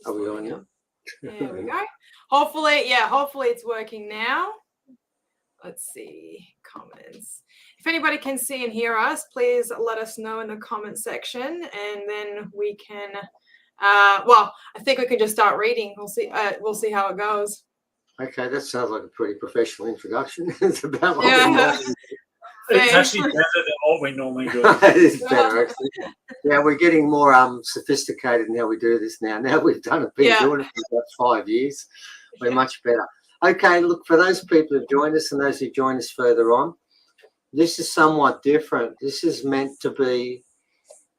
Are we on now? There we go. Hopefully it's working now. Let's see, comments. If anybody can see and hear us, please let us know in the comment section, and then we can, well, I think we can just start reading. We'll see how it goes. Okay, that sounds like a pretty professional introduction. It's about what we want. It's actually better than what we normally do. It is better, actually. Yeah, we're getting more sophisticated in how we do this now. Now we've been doing it for about 5 years. We're much better. Okay, look, for those people who joined us and those who join us further on, this is somewhat different. This is meant to be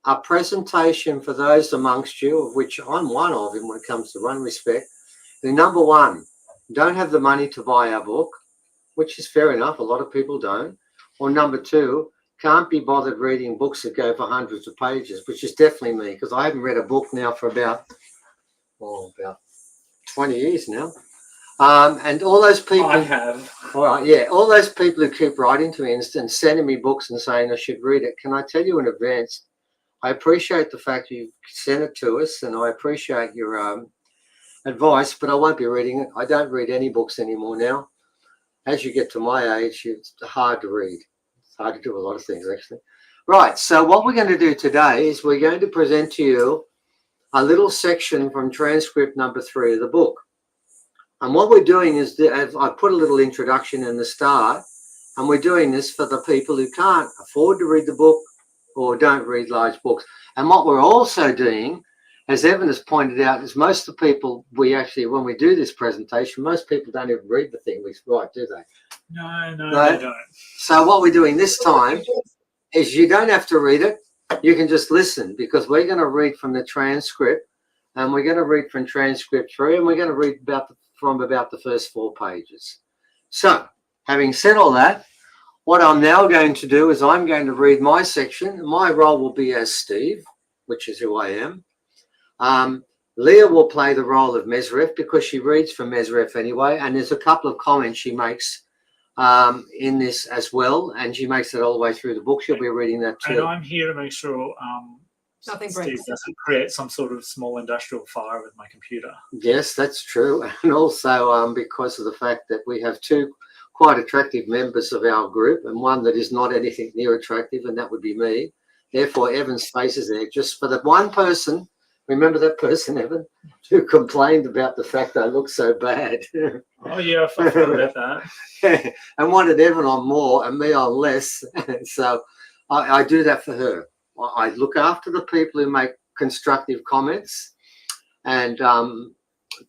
a presentation for those amongst you, of which I'm one of them when it comes to Run Respect, who, number one, don't have the money to buy our book, which is fair enough. A lot of people don't. Or number two, can't be bothered reading books that go for hundreds of pages, which is definitely me, because I haven't read a book now for about 20 years now. And all those people I have. All right, yeah, all those people who keep writing to me and sending me books and saying I should read it, can I tell you in advance, I appreciate the fact you sent it to us, and I appreciate your advice, but I won't be reading it. I don't read any books anymore now. As you get to my age, it's hard to read. It's hard to do a lot of things, actually. Right, so what we're going to do today is we're going to present to you a little section from transcript number 3 of the book. And what we're doing is, I put a little introduction in the start, and we're doing this for the people who can't afford to read the book or don't read large books. And what we're also doing, as Evan has pointed out, is most of the people when we do this presentation, most people don't even read the thing we write, do they? No, they don't. So what we're doing this time is you don't have to read it. You can just listen, because we're going to read from the transcript, and we're going to read from transcript 3, and we're going to read from about the first 4 pages. So, having said all that, what I'm now going to do is I'm going to read my section. My role will be as Steve, which is who I am. Leah will play the role of Mezreth, because she reads from Mezreth anyway, and there's a couple of comments she makes in this as well, and she makes it all the way through the book. She'll be reading that too. And I'm here to make sure nothing Steve breaks. doesn't create some sort of small industrial fire with my computer. Yes, that's true. And also because of the fact that we have 2 quite attractive members of our group, and one that is not anything near attractive, and that would be me. Therefore, Evan's face is there just for that one person. Remember that person, Evan, who complained about the fact I look so bad? Oh, yeah, I forgot about that. And wanted Evan on more and me on less. So I do that for her. I look after the people who make constructive comments, and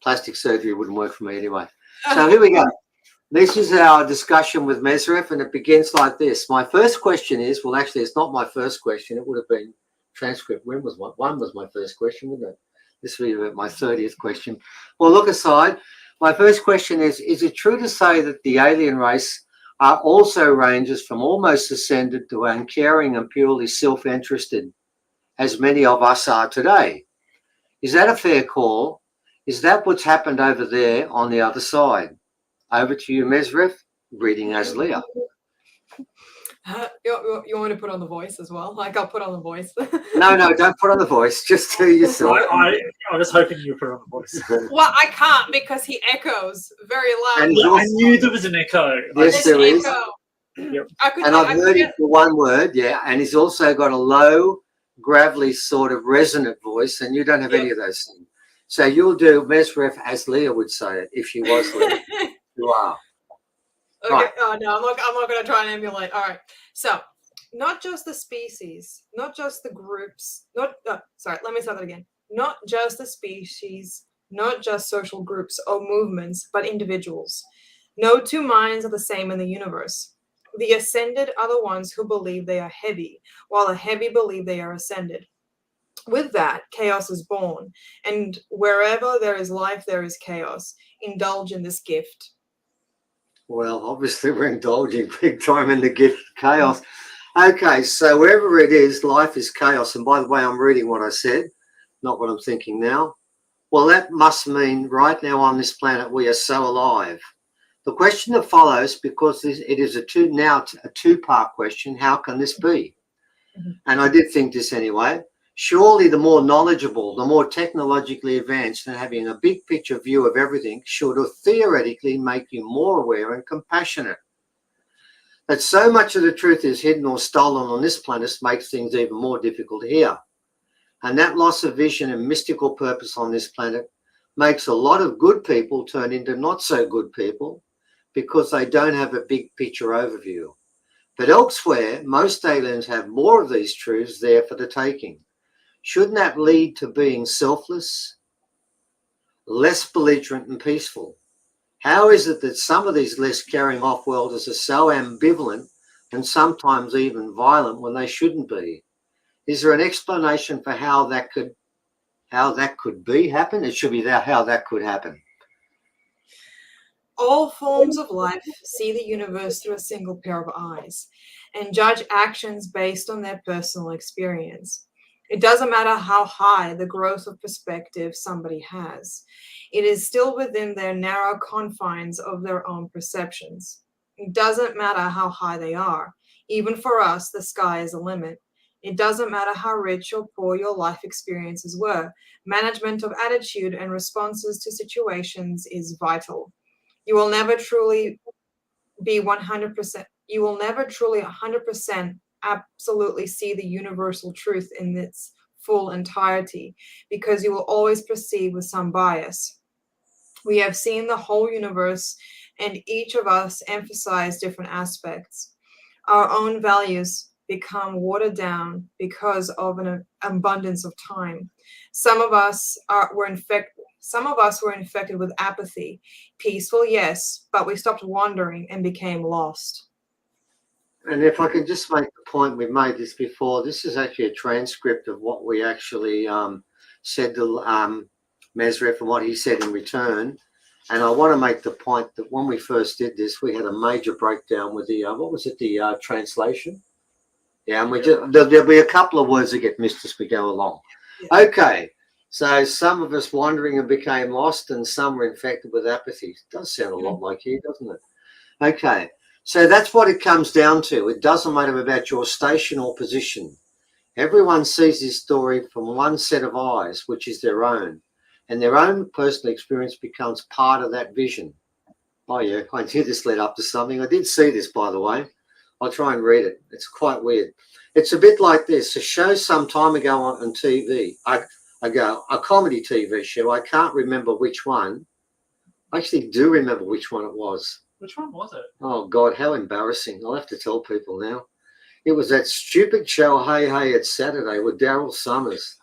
plastic surgery wouldn't work for me anyway. So here we go. This is our discussion with Mezreth, and it begins like this. My first question is, well, actually, it's not my first question. It would have been transcript. One was my first question, wouldn't it? This will be my 30th question. Well, look aside. My first question is it true to say that the alien race also ranges from almost ascended to uncaring and purely self-interested, as many of us are today? Is that a fair call? Is that what's happened over there on the other side? Over to you, Mezreth, reading as Leah. You want me to put on the voice as well? Like, I'll put on the voice. No, don't put on the voice. Just do yourself. I was hoping you put on the voice. Well, I can't, because he echoes very loud. I knew there was an echo. Yes, there is. Yep. I've heard it for one word, yeah. And he's also got a low, gravelly sort of resonant voice, and you don't have any of those things. So you'll do Mezreth as Leah would say it if she was Leah. You are. Okay. Right. Oh no, I'm not going to try and emulate. All right. So, not just the species, not just the groups. Let me start that again. Not just the species, not just social groups or movements, but individuals. No 2 minds are the same in the universe. The ascended are the ones who believe they are heavy, while the heavy believe they are ascended. With that, chaos is born, and wherever there is life, there is chaos. Indulge in this gift. Well, obviously we're indulging big time in the gift of chaos. Okay, so wherever it is, life is chaos. And by the way, I'm reading what I said, not what I'm thinking now. Well, that must mean right now on this planet we are so alive. The question that follows, because it is a 2-part question, how can this be? And I did think this anyway. Surely the more knowledgeable, the more technologically advanced and having a big picture view of everything should theoretically make you more aware and compassionate. That so much of the truth is hidden or stolen on this planet makes things even more difficult here. And that loss of vision and mystical purpose on this planet makes a lot of good people turn into not so good people because they don't have a big picture overview. But elsewhere, most aliens have more of these truths there for the taking. Shouldn't that lead to being selfless, less belligerent and peaceful? How is it that some of these less caring off-worlders are so ambivalent and sometimes even violent when they shouldn't be? Is there an explanation for how that could happen? It should be how that could happen. All forms of life see the universe through a single pair of eyes and judge actions based on their personal experience. It doesn't matter how high the growth of perspective somebody has. It is still within their narrow confines of their own perceptions. It doesn't matter how high they are. Even for us, the sky is a limit. It doesn't matter how rich or poor your life experiences were. Management of attitude and responses to situations is vital. You will never truly be 100%. You will never truly 100% absolutely see the universal truth in its full entirety because you will always perceive with some bias. We have seen the whole universe and each of us emphasize different aspects. Our own values become watered down because of an abundance of time. Some of us were infected with apathy. Peaceful, yes, but we stopped wandering and became lost. And if I can just make the point, we've made this before, this is actually a transcript of what we actually said to Mezreth and what he said in return. And I want to make the point that when we first did this, we had a major breakdown with the, the translation? Yeah, and there'll be a couple of words that get missed as we go along. Yeah. Okay, so some of us wandering and became lost and some were infected with apathy. It does sound a lot like you, doesn't it? Okay. So that's what it comes down to. It doesn't matter about your station or position. Everyone sees this story from one set of eyes, which is their own, and their own personal experience becomes part of that vision. Oh yeah, I knew this led up to something. I did see this, by the way. I'll try and read it. It's quite weird. It's a bit like this. A show some time ago on TV, a comedy TV show. I can't remember which one. I actually do remember which one it was. Which one was it? Oh, God, how embarrassing. I'll have to tell people now. It was that stupid show, Hey, Hey, It's Saturday, with Daryl Summers.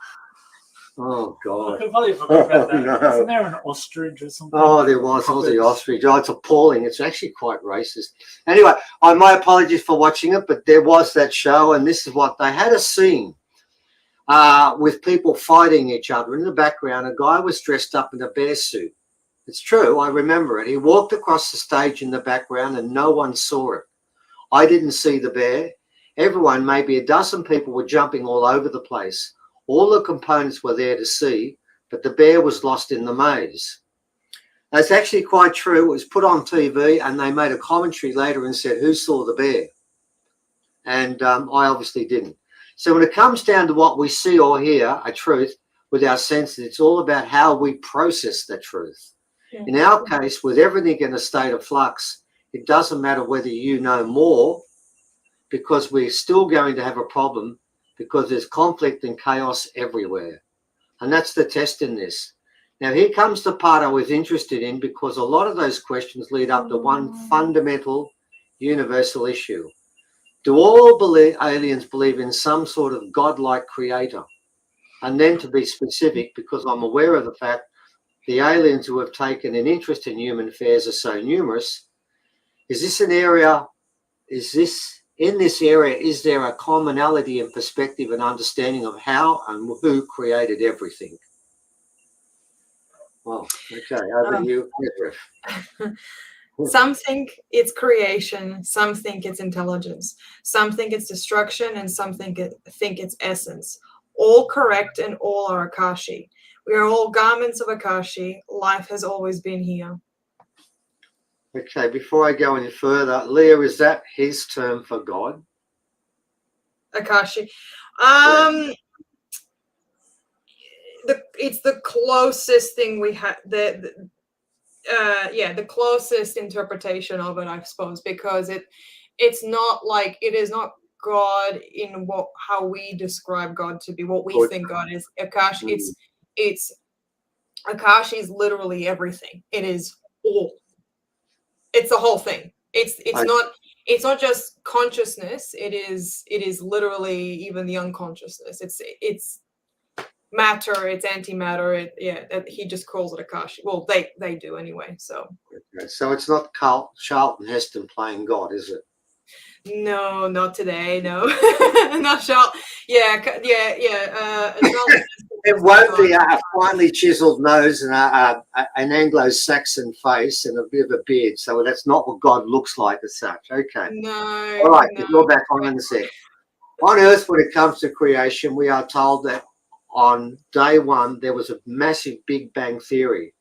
Oh, God. I completely forgot about that. No. Wasn't there an ostrich or something? Oh, there was. Aussie ostrich. Oh, it's appalling. It's actually quite racist. Anyway, my apologies for watching it, but there was that show, and this is what they had a scene with people fighting each other. In the background, a guy was dressed up in a bear suit. It's true, I remember it. He walked across the stage in the background and no one saw it. I didn't see the bear. Everyone, maybe a dozen people, were jumping all over the place. All the components were there to see, but the bear was lost in the maze. That's actually quite true. It was put on TV and they made a commentary later and said, who saw the bear? And I obviously didn't. So when it comes down to what we see or hear, a truth, with our senses, it's all about how we process the truth. In our case, with everything in a state of flux, it doesn't matter whether you know more, because we're still going to have a problem because there's conflict and chaos everywhere. And that's the test in this. Now, here comes the part I was interested in, because a lot of those questions lead up to one fundamental universal issue. Do all aliens believe in some sort of godlike creator? And then, to be specific, because I'm aware of the fact the aliens who have taken an interest in human affairs are so numerous, is there a commonality in perspective and understanding of how and who created everything? Well, okay, over to you, Mezreth. Some think it's creation, some think it's intelligence, some think it's destruction, and some think it's essence. All correct and all are Akashi. We are all garments of Akashi. Life has always been here. Okay, before I go any further, Leah, is that his term for God? Akashi. it's the closest thing we have. The closest interpretation of it, I suppose, because it's not like it is not God in how we describe God to be, what we Good. think God is. Akash, Mm. it's Akash is literally everything. It is all. It's the whole thing. It's not just consciousness. It is literally even the unconsciousness. It's matter. It's antimatter. He just calls it Akash. Well, they do anyway. So. Okay. So it's not Charlton Heston playing God, is it? No, not today. No, not Charlotte. Yeah. Charlotte. It won't be a finely chiseled nose and an Anglo-Saxon face and a bit of a beard. So that's not what God looks like as such. Okay. No. All right. No. You're back on in a sec. On Earth, when it comes to creation, we are told that on day one there was a massive Big Bang theory.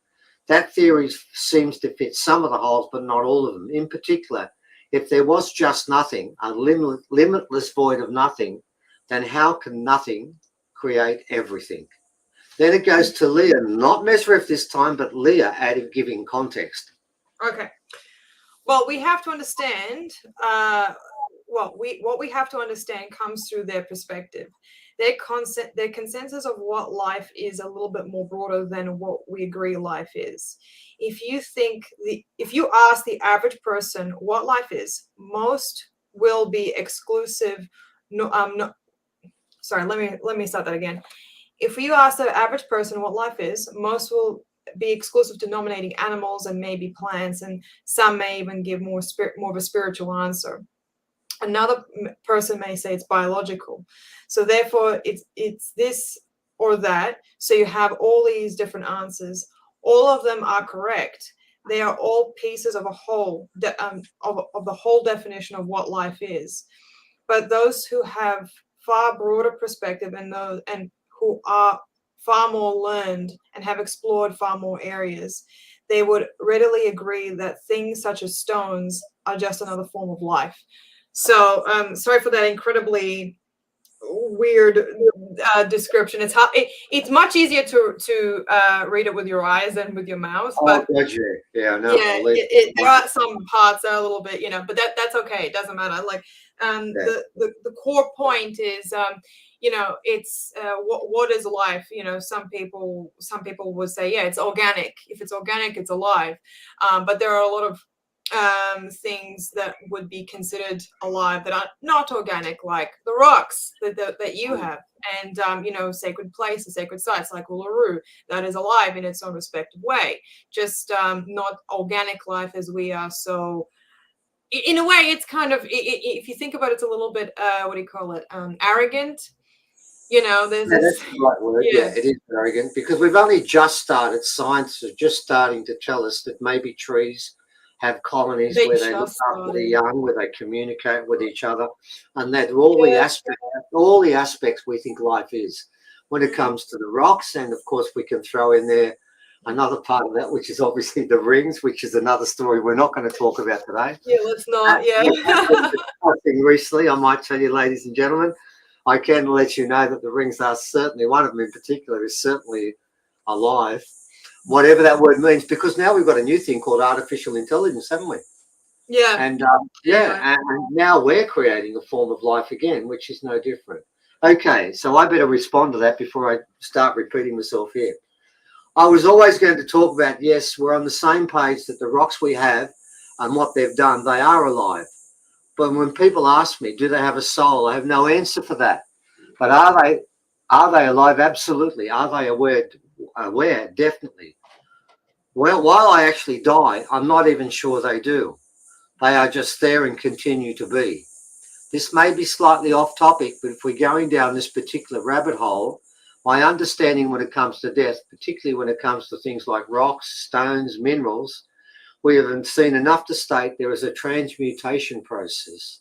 That theory seems to fit some of the holes, but not all of them. In particular, if there was just nothing, a limitless void of nothing, then how can nothing create everything? Then it goes to Leah, not Mezreth this time, but Leah giving context. Okay. Well, we have to understand. What we have to understand comes through their perspective. Their consensus of what life is a little bit more broader than what we agree life is. If you ask the average person what life is, most will be exclusive. Sorry, let me start that again. If you ask the average person what life is, most will be exclusive to nominating animals and maybe plants, and some may even give more of a spiritual answer. Another person may say it's biological. So therefore, it's this or that. So you have all these different answers. All of them are correct. They are all pieces of a whole, of the whole definition of what life is. But those who have far broader perspective and who are far more learned and have explored far more areas, they would readily agree that things such as stones are just another form of life. So sorry for that incredibly weird description. It's hard. It's much easier to read it with your eyes than with your mouth. But yeah, no, there are some parts that are a little bit, but that's okay. It doesn't matter. Like the core point is, it's what is life? Some people would say, yeah, it's organic. If it's organic, it's alive. But there are a lot of things that would be considered alive that are not organic, like the rocks that you have, and sacred places, sacred sites like Uluru, that is alive in its own respective way, just not organic life as we are. So in a way, it's kind of, if you think about it, it's a little bit what do you call it, arrogant. There's that's the right word. Yeah, it is arrogant, because we've only just started. Science is just starting to tell us that maybe trees have colonies where they look after the young, where they communicate with each other, and that all the aspects we think life is. When it comes to the rocks, and of course we can throw in there another part of that, which is obviously the rings, which is another story we're not going to talk about today. Yeah, let's not. Recently, I might tell you, ladies and gentlemen, I can let you know that the rings are certainly, one of them in particular is certainly alive, whatever that word means, because now we've got a new thing called artificial intelligence, haven't we? Yeah. And and now we're creating a form of life again, which is no different. Okay, so I better respond to that before I start repeating myself here. I was always going to talk about, yes, we're on the same page that the rocks we have and what they've done, they are alive. But when people ask me, do they have a soul? I have no answer for that. But are they alive? Absolutely. Are they aware? Definitely. Well, while I actually die, I'm not even sure they do. They are just there and continue to be. This may be slightly off topic, but if we're going down this particular rabbit hole, my understanding when it comes to death, particularly when it comes to things like rocks, stones, minerals, we have seen enough to state there is a transmutation process,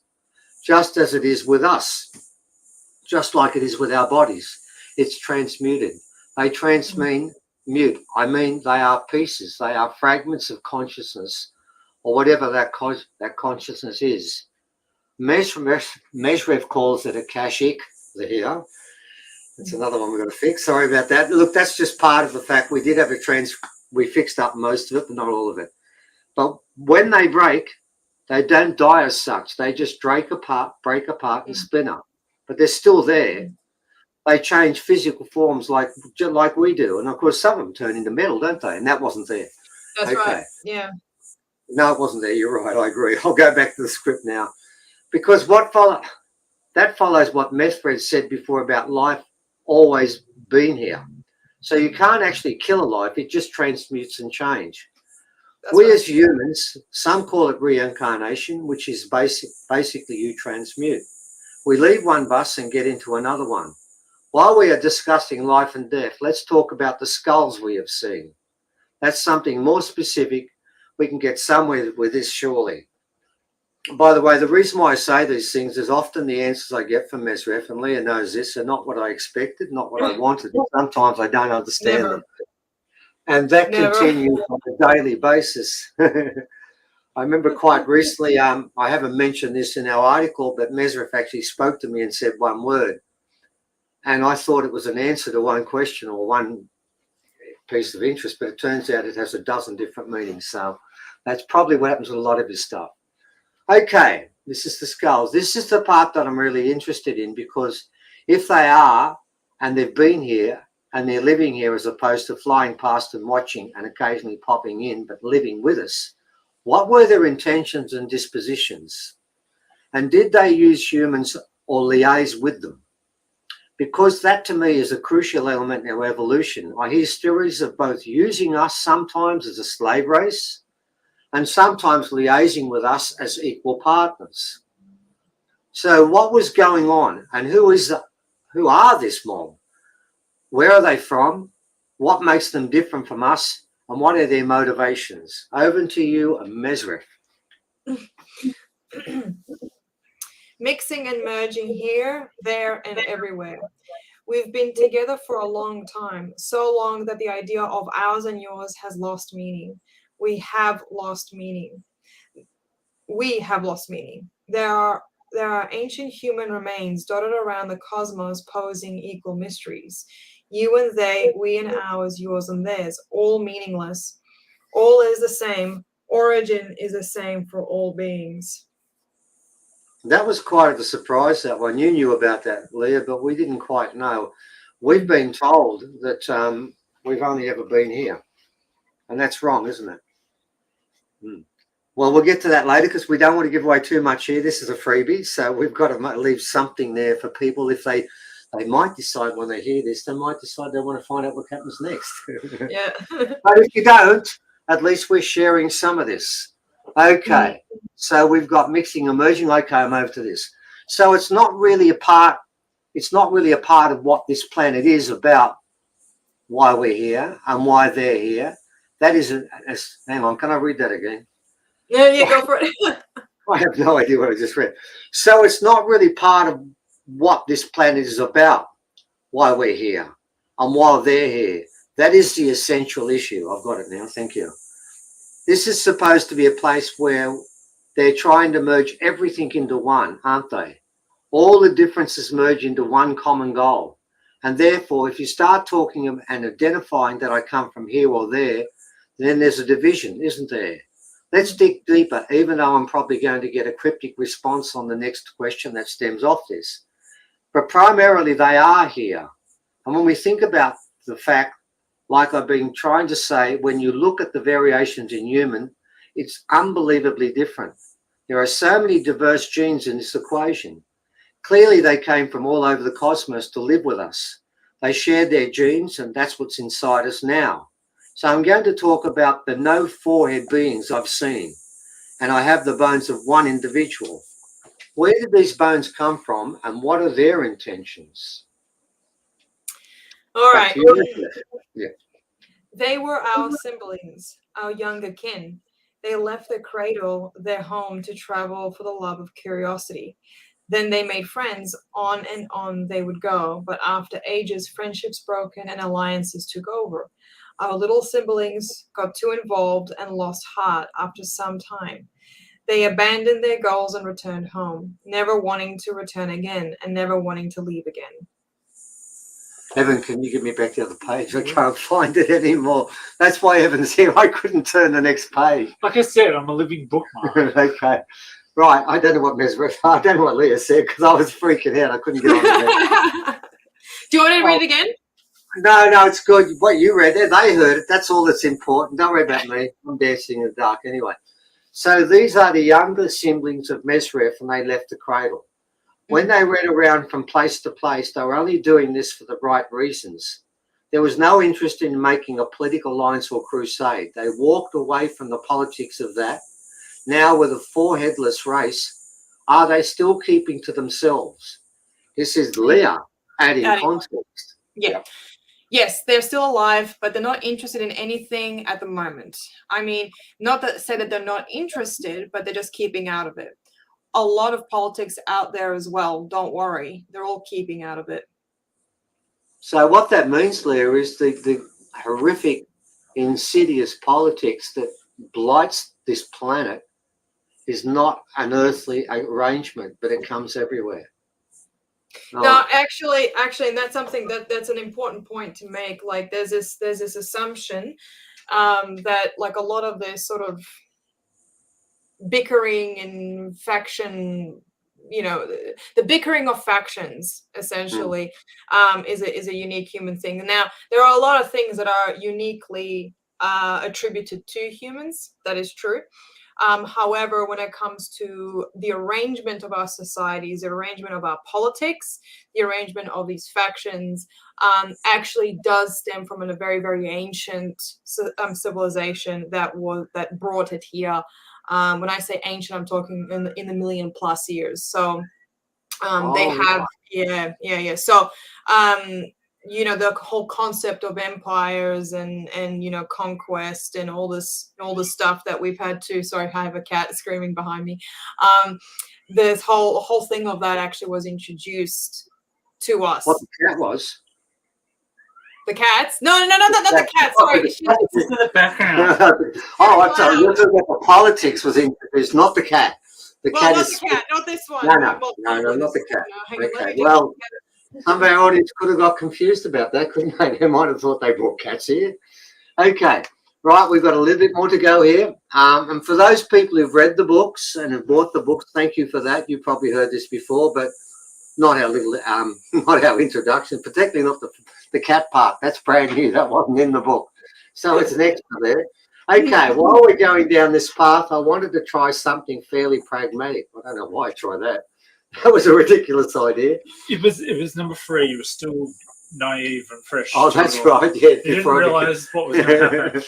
just as it is with us, just like it is with our bodies. It's transmuted. They transmute. I mean, they are pieces. They are fragments of consciousness, or whatever that consciousness is. Mezreth calls it akashic here. That's another one we've got to fix. Sorry about that. Look, that's just part of the fact we did have we fixed up most of it, but not all of it. But when they break, they don't die as such. They just break apart and spin up. But they're still there. They change physical forms like we do. And of course, some of them turn into metal, don't they? And that wasn't there. That's right. Yeah. No, it wasn't there. You're right. I agree. I'll go back to the script now. Because that follows what Mezreth said before about life always being here. So you can't actually kill a life. It just transmutes and change. We as humans, some call it reincarnation, which is basically you transmute. We leave one bus and get into another one. While we are discussing life and death, let's talk about the skulls we have seen. That's something more specific. We can get somewhere with this surely. By the way, the reason why I say these things is often the answers I get from Mezreth, and Leah knows this, are not what I expected, not what I wanted. Sometimes I don't understand them. And that continues on a daily basis. I remember quite recently, I haven't mentioned this in our article, but Mezreth actually spoke to me and said one word. And I thought it was an answer to one question or one piece of interest, but it turns out it has a dozen different meanings. So that's probably what happens with a lot of his stuff. Okay, this is the skulls. This is the part that I'm really interested in, because if they are, and they've been here, and they're living here as opposed to flying past and watching and occasionally popping in, but living with us, what were their intentions and dispositions? And did they use humans or liaise with them? Because that to me is a crucial element in our evolution. I hear stories of both using us sometimes as a slave race and sometimes liaising with us as equal partners. So what was going on, and who are this mob? Where are they from? What makes them different from us? And what are their motivations? Over to you, Mezreth. Mixing and merging here, there, and everywhere. We've been together for a long time, so long that the idea of ours and yours has lost meaning. We have lost meaning. There are ancient human remains dotted around the cosmos, posing equal mysteries. You and they, we and ours, yours and theirs, all meaningless. All is the same. Origin is the same for all beings. That was quite a surprise, that one. You knew about that, Leah, but we didn't quite know. We've been told that we've only ever been here. And that's wrong, isn't it? Well, we'll get to that later because we don't want to give away too much here. This is a freebie, so we've got to leave something there for people. If they might decide when they hear this, they might decide they want to find out what happens next. Yeah. But if you don't, at least we're sharing some of this. Okay, so we've got mixing and merging. Okay, I'm over to this. So it's not really a part of what this planet is about, why we're here and why they're here. That isn't, hang on, can I read that again? Yeah, go for it. I have no idea what I just read. So it's not really part of what this planet is about, why we're here and why they're here. That is the essential issue. I've got it now. Thank you. This is supposed to be a place where they're trying to merge everything into one, aren't they? All the differences merge into one common goal. And therefore, if you start talking and identifying that I come from here or there, then there's a division, isn't there? Let's dig deeper, even though I'm probably going to get a cryptic response on the next question that stems off this. But primarily, they are here. And when we think about the fact, like I've been trying to say, when you look at the variations in human, it's unbelievably different. There are so many diverse genes in this equation. Clearly, they came from all over the cosmos to live with us. They shared their genes, and that's what's inside us now. So I'm going to talk about the no forehead beings I've seen, and I have the bones of one individual. Where did these bones come from, and what are their intentions? All right. Yeah. They were our siblings, our younger kin. They left their cradle, their home, to travel for the love of curiosity. Then they made friends. On and on they would go. But after ages, friendships broken and alliances took over. Our little siblings got too involved and lost heart after some time. They abandoned their goals and returned home, never wanting to return again and never wanting to leave again. Evan, can you give me back the other page? I can't find it anymore. That's why Evan's here. I couldn't turn the next page. Like I said, I'm a living bookmark. Okay. Right. I don't know what Mezreth, I don't know what Leah said because I was freaking out. I couldn't get on it. Do you want to read again? No, it's good. What you read there, they heard it. That's all that's important. Don't worry about me. I'm dancing in the dark anyway. So these are the younger siblings of Mezreth, and they left the cradle. When they ran around from place to place, they were only doing this for the right reasons. There was no interest in making a political alliance or crusade. They walked away from the politics of that. Now, with a four-headless race, are they still keeping to themselves? This is Leah adding context. Yeah. Yes, they're still alive, but they're not interested in anything at the moment. I mean, not to say that they're not interested, but they're just keeping out of it. A lot of politics out there as well. Don't worry. They're all keeping out of it. So what that means, Leah, is the horrific, insidious politics that blights this planet is not an earthly arrangement, but it comes everywhere. No, actually, and that's something that's an important point to make. Like, there's this assumption that like a lot of this sort of bickering and faction, the bickering of factions essentially is a unique human thing. Now, there are a lot of things that are uniquely attributed to humans. That is true. However, when it comes to the arrangement of our societies, the arrangement of our politics, the arrangement of these factions, actually does stem from a very, very ancient civilization that brought it here. When I say ancient, I'm talking in the million plus years. So they have, yeah. So the whole concept of empires and conquest and all this stuff that we've had to. Sorry, I have a cat screaming behind me. This whole thing of that actually was introduced to us. What the cat was? The cats? No, not the cats. Sorry, This is in the background. Oh, I thought you were talking about the politics was introduced, not the cat. The cat not is the cat, not this one. No, not the cat. Hang on, Okay, well, some of our audience could have got confused about that, couldn't they? They might have thought they brought cats here. Okay, right, we've got a little bit more to go here. And for those people who've read the books and have bought the books, thank you for that. You've probably heard this before, but not our little, not our introduction, particularly not the cat part. That's brand new. That wasn't in the book. So it's an extra there. Okay, while we're going down this path, I wanted to try something fairly pragmatic. I don't know why I tried that. That was a ridiculous idea. It was number 3. You were still naive and fresh. Oh, that's right. Yeah, you didn't realise what was going to happen.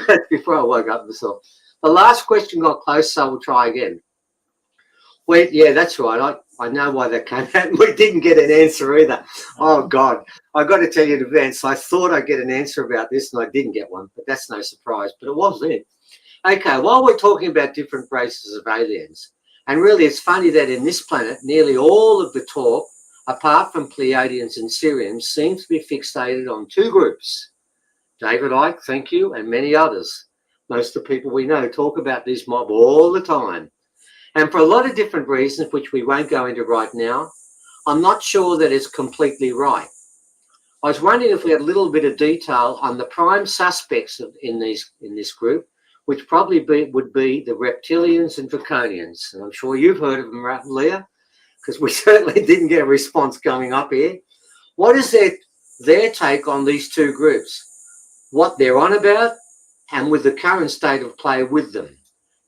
That's before I woke up myself. The last question got close, so we'll try again. Wait, yeah, that's right. I know why that came out. We didn't get an answer either. Oh, God. I got to tell you in advance, I thought I'd get an answer about this, and I didn't get one, but that's no surprise. But it was there. Okay, while we're talking about different races of aliens, and really it's funny that in this planet, nearly all of the talk, apart from Pleiadians and Syrians, seems to be fixated on 2 groups. David Icke, thank you, and many others. Most of the people we know talk about this mob all the time. And for a lot of different reasons, which we won't go into right now, I'm not sure that it's completely right. I was wondering if we had a little bit of detail on the prime suspects in this group, which probably would be the reptilians and draconians. And I'm sure you've heard of them, Leah, because we certainly didn't get a response coming up here. What is their take on these 2 groups? What they're on about, and with the current state of play with them.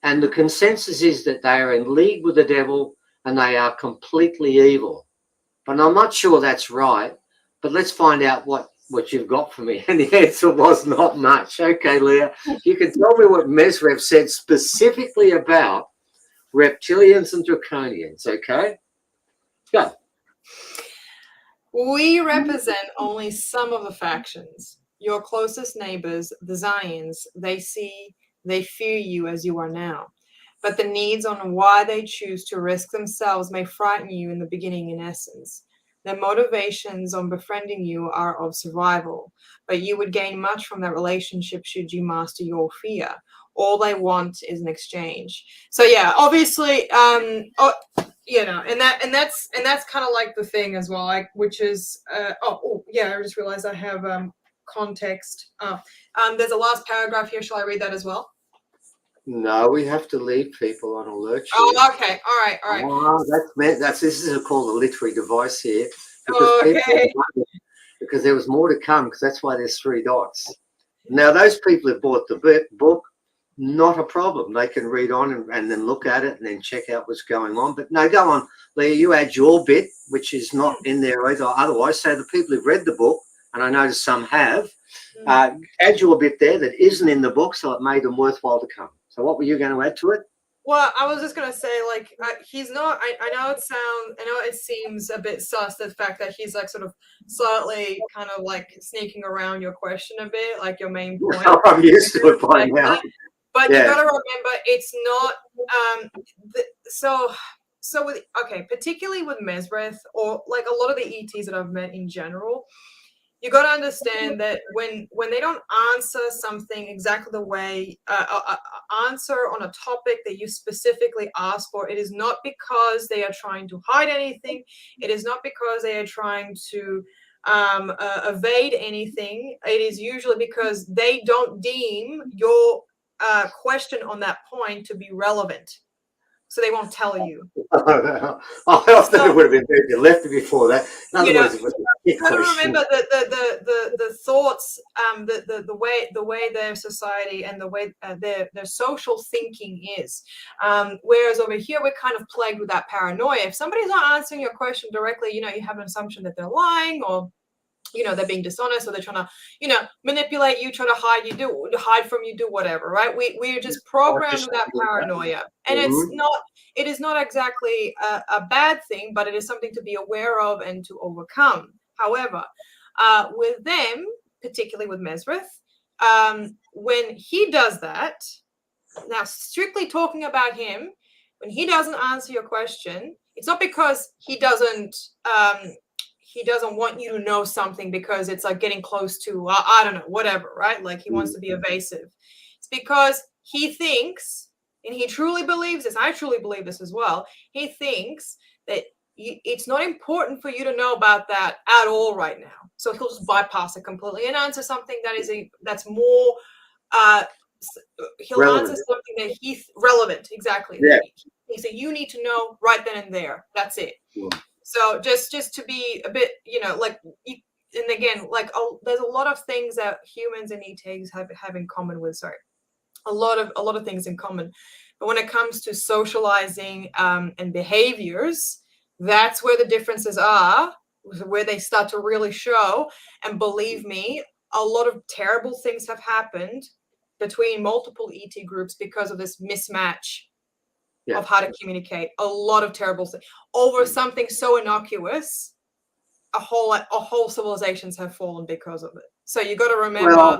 And the consensus is that they are in league with the devil and they are completely evil. But I'm not sure that's right. But let's find out what you've got for me. And the answer was not much. Okay, Leah, you can tell me what Mezreth said specifically about reptilians and draconians, okay? Go. We represent only some of the factions. Your closest neighbors, the Zions, they fear you as you are now. But the needs on why they choose to risk themselves may frighten you in the beginning in essence. Their motivations on befriending you are of survival, but you would gain much from that relationship should you master your fear. All they want is an exchange. So yeah, obviously, you know, and that's kind of like the thing as well, like, which is yeah, I just realized I have context. There's a last paragraph here. Shall I read that as well? No, we have to leave people on alert. Oh, okay. All right. Oh, this is called a literary device here, because Okay. because there was more to come, because that's why there's 3 dots. Now, those people who bought the book, not a problem. They can read on and then look at it and then check out what's going on. But no, go on, Leah, you add your bit, which is not in there either. Otherwise, so the people who've read the book, and I notice some have, add your bit there that isn't in the book, so it made them worthwhile to come. So what were you going to add to it? Well, I was just gonna say, like, he's not. I know it seems a bit sus, the fact that he's like sort of slightly kind of like sneaking around your question a bit, like your main point. I'm used to it by now. But you gotta remember, it's not. So with particularly with Mezreth, or like a lot of the ETs that I've met in general, you got to understand that when they don't answer something exactly the way answer on a topic that you specifically asked for, it is not because they are trying to hide anything. It is not because they are trying to evade anything. It is usually because they don't deem your question on that point to be relevant, so they won't tell you. I thought it would have been better if you left it before that. In other words, it was you got to remember the thoughts, the way their society and the way their social thinking is. Whereas over here, we're kind of plagued with that paranoia. If somebody's not answering your question directly, you have an assumption that they're lying, or they're being dishonest, or they're trying to, manipulate you, try to hide from you, do whatever, right? We're just programmed with that paranoia. And it is not exactly a bad thing, but it is something to be aware of and to overcome. However, with them, particularly with Mezreth, when he does that, now strictly talking about him, when he doesn't answer your question, it's not because he doesn't want you to know something, because it's like getting close to, I don't know, whatever, right? Like he wants to be evasive. It's because he thinks, and he truly believes this, I truly believe this as well, he thinks that it's not important for you to know about that at all right now. So he'll just bypass it completely and answer something that's more, he'll relevant. answer something that he's relevant, exactly. Yeah. He said, you need to know right then and there. That's it. Yeah. So just to be a bit, and again, like there's a lot of things that humans and ETs have in common with. Sorry, a lot of things in common. But when it comes to socializing and behaviors, that's where the differences are, where they start to really show. And believe me, a lot of terrible things have happened between multiple ET groups because of this mismatch of how to communicate. A lot of terrible things over something so innocuous. A whole civilizations have fallen because of it. So you got to remember,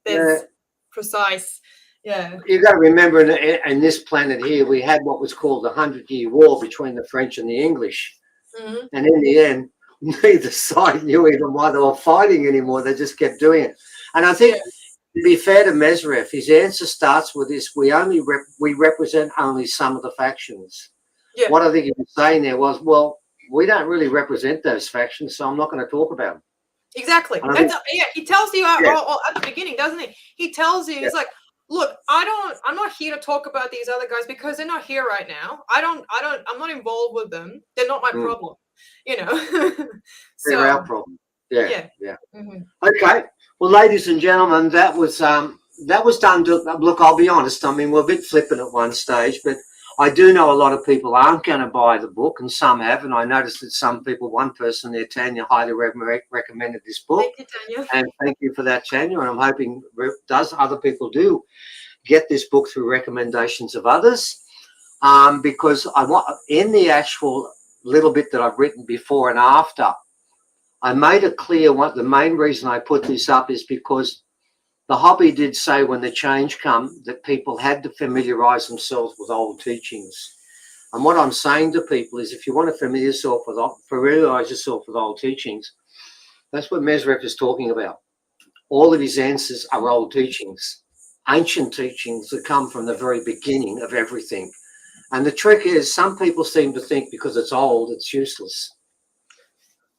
there's precise. Yeah. You got to remember, in this planet here, we had what was called the 100-Year War between the French and the English, and in the end, neither side knew even why they were fighting anymore. They just kept doing it. And I think, to be fair to Mezreth, his answer starts with this: we represent only some of the factions. Yeah. What I think he was saying there was, well, we don't really represent those factions, so I'm not going to talk about them. Exactly. He tells you at the beginning, doesn't he? He tells you, he's like, look, I'm not here to talk about these other guys because they're not here right now. I'm not involved with them. They're not my problem. They're our problem. Yeah. Okay. Well, ladies and gentlemen, that was done. Look, I'll be honest. I mean, we're a bit flippant at one stage, but I do know a lot of people aren't going to buy the book, and some have. And I noticed that some people, one person there, Tanya, highly recommended this book. Thank you, Tanya. And thank you for that, Tanya. And I'm hoping other people do get this book through recommendations of others, because I want, in the actual little bit that I've written before and after, I made it clear the main reason I put this up is because the hobby did say when the change come that people had to familiarize themselves with old teachings. And what I'm saying to people is, if you want to familiarize yourself with old teachings, that's what Mezreth is talking about. All of his answers are old teachings, ancient teachings that come from the very beginning of everything. And the trick is, some people seem to think because it's old, it's useless.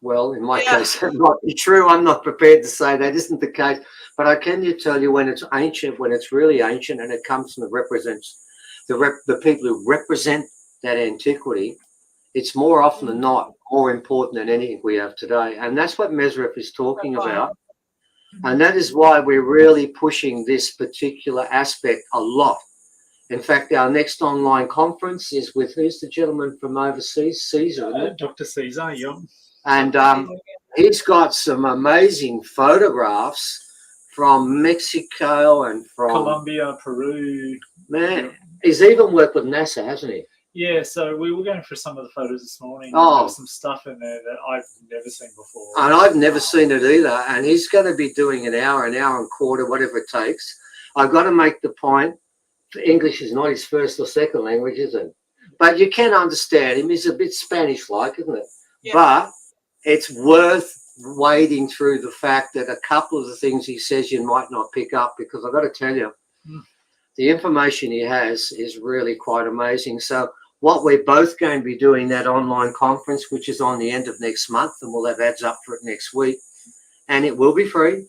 Well, in my case, that might be true. I'm not prepared to say that isn't the case. But I can tell you when it's ancient, when it's really ancient, and it comes from the people who represent that antiquity, it's more often than not more important than anything we have today. And that's what Mezreth is talking about. And that is why we're really pushing this particular aspect a lot. In fact, our next online conference is with, who's the gentleman from overseas? Caesar, isn't it? Dr. Caesar, yeah. And he's got some amazing photographs from Mexico and from Colombia, Peru. Man, he's even worked with NASA, hasn't he? Yeah, so we were going through some of the photos this morning. Oh. There was some stuff in there that I've never seen before. And I've never seen it either. And he's going to be doing an hour and a quarter, whatever it takes. I've got to make the point, English is not his first or second language, is it? But you can understand him. He's a bit Spanish-like, isn't it? Yeah. But it's worth wading through the fact that a couple of the things he says you might not pick up, because I've got to tell you, the information he has is really quite amazing. So what we're both going to be doing, that online conference, which is on the end of next month, and we'll have ads up for it next week, and it will be free.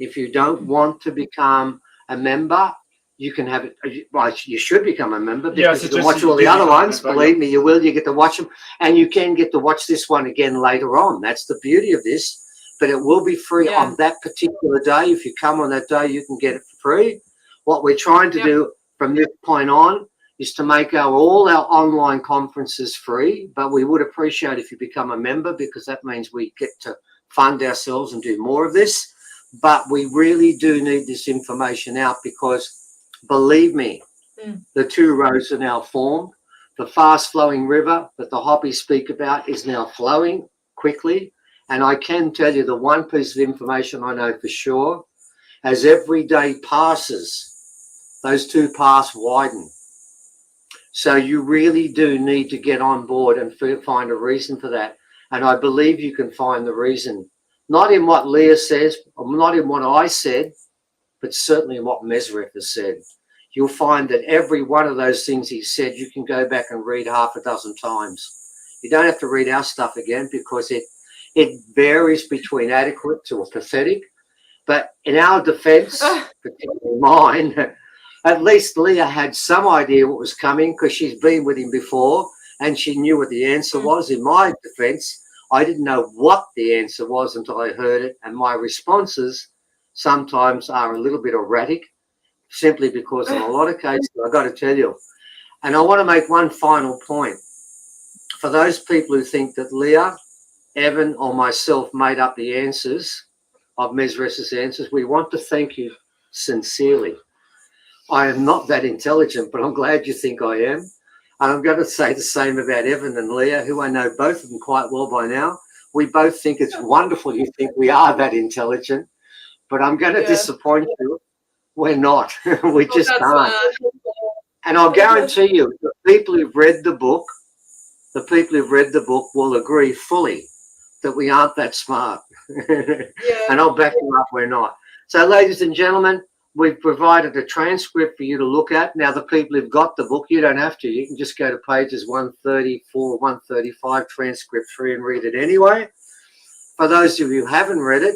If you don't want to become a member, you can have it. Well, you should become a member, because you can watch all the other ones. Believe me, you will. You get to watch them, and you can get to watch this one again later on. That's the beauty of this. But it will be free on that particular day. If you come on that day, you can get it for free. What we're trying to do from this point on is to make all our online conferences free, but we would appreciate if you become a member, because that means we get to fund ourselves and do more of this. But we really do need this information out, because believe me, the two roads are now formed. The fast flowing river that the hobbies speak about is now flowing quickly. And I can tell you the one piece of information I know for sure, as every day passes, those two paths widen. So you really do need to get on board and find a reason for that. And I believe you can find the reason, not in what Leah says, or not in what I said, but certainly in what Mezreth has said. You'll find that every one of those things he said, you can go back and read half a dozen times. You don't have to read our stuff again, because it varies between adequate to pathetic. But in our defense, particularly mine, at least Leah had some idea what was coming, because she's been with him before and she knew what the answer was. In my defense, I didn't know what the answer was until I heard it. And my responses sometimes are a little bit erratic, simply because in a lot of cases, I've got to tell you. And I want to make one final point. For those people who think that Leah, Evan, or myself made up the answers of Mezreth's answers, we want to thank you sincerely. I am not that intelligent, but I'm glad you think I am. And I'm going to say the same about Evan and Leah, who I know both of them quite well by now. We both think it's wonderful you think we are that intelligent, but I'm going to disappoint you. We're not. We just can't. And I'll guarantee you, the people who've read the book will agree fully that we aren't that smart. And I'll back you up, we're not. So, ladies and gentlemen, we've provided a transcript for you to look at. Now, the people who've got the book, you don't have to. You can just go to pages 134, 135, transcript 3, and read it anyway. For those of you who haven't read it,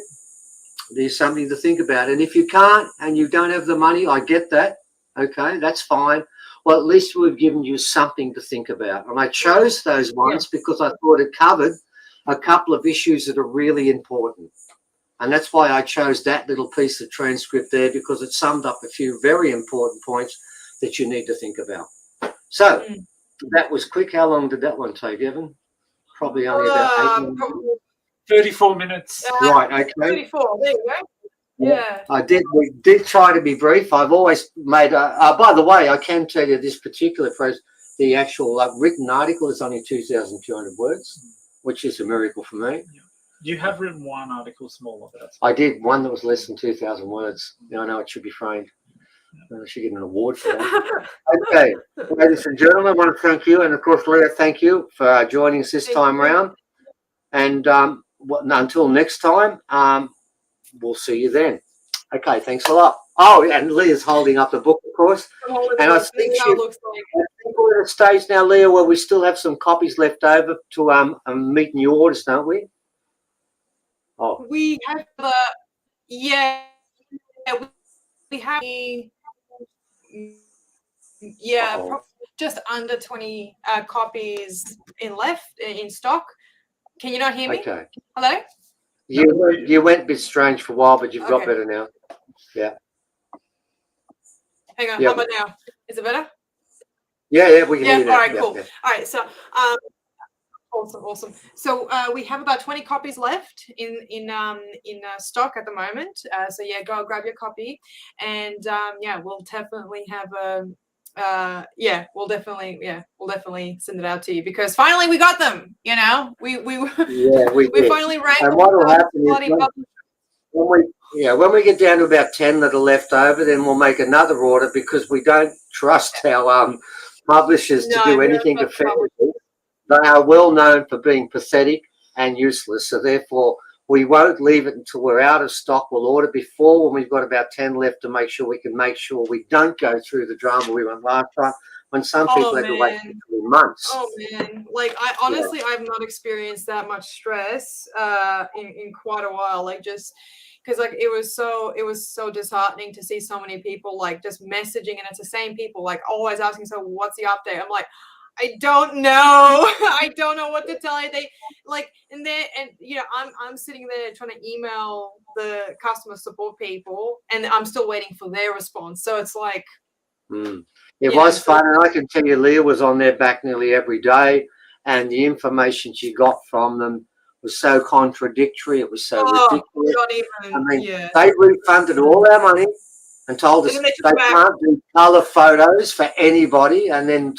there's something to think about. And if you can't and you don't have the money, I get that. Okay, that's fine. Well, at least we've given you something to think about. And I chose those ones because I thought it covered a couple of issues that are really important. And that's why I chose that little piece of transcript there, because it summed up a few very important points that you need to think about. So that was quick. How long did that one take, Evan? Probably only about 8 minutes. 34 minutes. Right, okay. 34, there you go. Yeah. We did try to be brief. I've always made by the way, I can tell you this particular phrase, the actual written article is only 2,200 words, which is a miracle for me. You have written one article smaller. I did, one that was less than 2,000 words. Now I know it should be framed. I should get an award for that. Okay, ladies and gentlemen, I want to thank you. And of course, Leah, thank you for joining us this time around. And until next time, we'll see you then. Okay, thanks a lot. Oh, and Leah's holding up the book, of course. And I think it looks like. we're at a stage now, Leah, where we still have some copies left over to meet new orders, don't we? Oh, We have we have uh-oh. just under 20 copies in stock. Can you not hear me? Okay. Hello? You went a bit strange for a while, but you've got Okay. better now. Yeah. Hang on. Yeah. How about now? Is it better? Yeah, we can hear you now. All right, Yeah, cool. yeah. All right, so awesome. So we have about 20 copies left in stock at the moment. So yeah, go grab your copy, and we'll definitely have we'll definitely send it out to you because finally we got them. You know, we did. finally ranked. And what will happen is when we get down to about 10 that are left over, then we'll make another order because we don't trust our publishers to do anything effectively. They are well known for being pathetic and useless, so therefore we won't leave it until we're out of stock. We'll order before when we've got about 10 left to make sure we don't go through the drama we went last time when some people had to wait for 3 months. Oh man, like I honestly I've not experienced that much stress in quite a while. Like just because like it was so disheartening to see so many people like just messaging, and it's the same people like always asking, so what's the update? I'm like, I don't know. I don't know what to tell you. They like, and I'm sitting there trying to email the customer support people, and I'm still waiting for their response. So it's like, It was fun, and I can tell you, Leah was on their back nearly every day, and the information she got from them was so contradictory. It was so ridiculous. Not even, they refunded all our money and told us they can't do colour photos for anybody. And then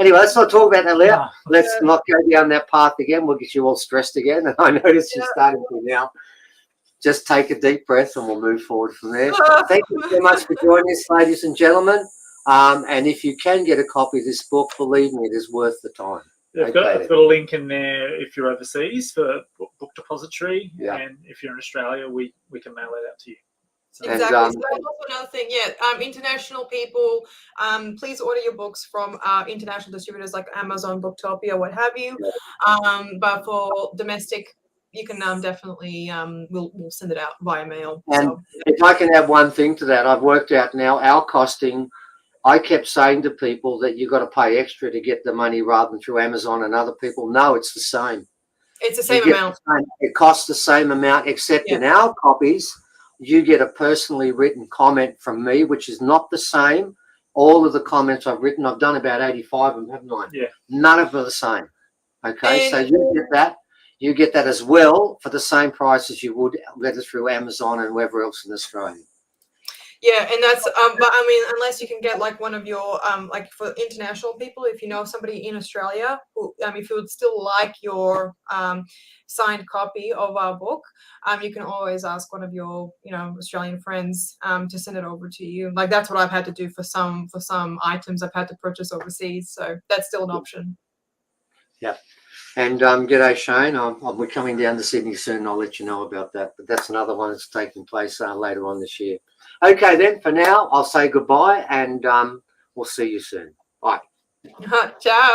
anyway, let's not talk about that, Leah. Let's not go down that path again. We'll get you all stressed again. And I notice you're starting to now. Just take a deep breath and we'll move forward from there. Thank you so much for joining us, ladies and gentlemen. And if you can get a copy of this book, believe me, it is worth the time. I've got a link in there if you're overseas for book depository. Yeah. And if you're in Australia, we can mail it out to you. So. Exactly. So that's also another thing. Yeah. International people, please order your books from international distributors like Amazon, Booktopia, what have you. But for domestic, you can definitely we'll send it out via mail. And if I can add one thing to that, I've worked out now our costing. I kept saying to people that you've got to pay extra to get the money rather than through Amazon and other people. No, it's the same. It's the same amount. It costs the same amount, except in our copies, you get a personally written comment from me, which is not the same. All of the comments I've written, I've done about 85 of them, haven't I? Yeah. None of them are the same. Okay, so you get that. You get that as well for the same price as you would get it through Amazon and wherever else in Australia. Yeah, and that's but I mean, unless you can get like one of your like for international people, if you know somebody in Australia who if you would still like your signed copy of our book, you can always ask one of your Australian friends to send it over to you. Like that's what I've had to do for some items I've had to purchase overseas, so that's still an option. Yeah. And g'day Shane, we're coming down to Sydney soon. I'll let you know about that, but that's another one that's taking place later on this year. Okay, then for now I'll say goodbye, and we'll see you soon. Bye. Ciao.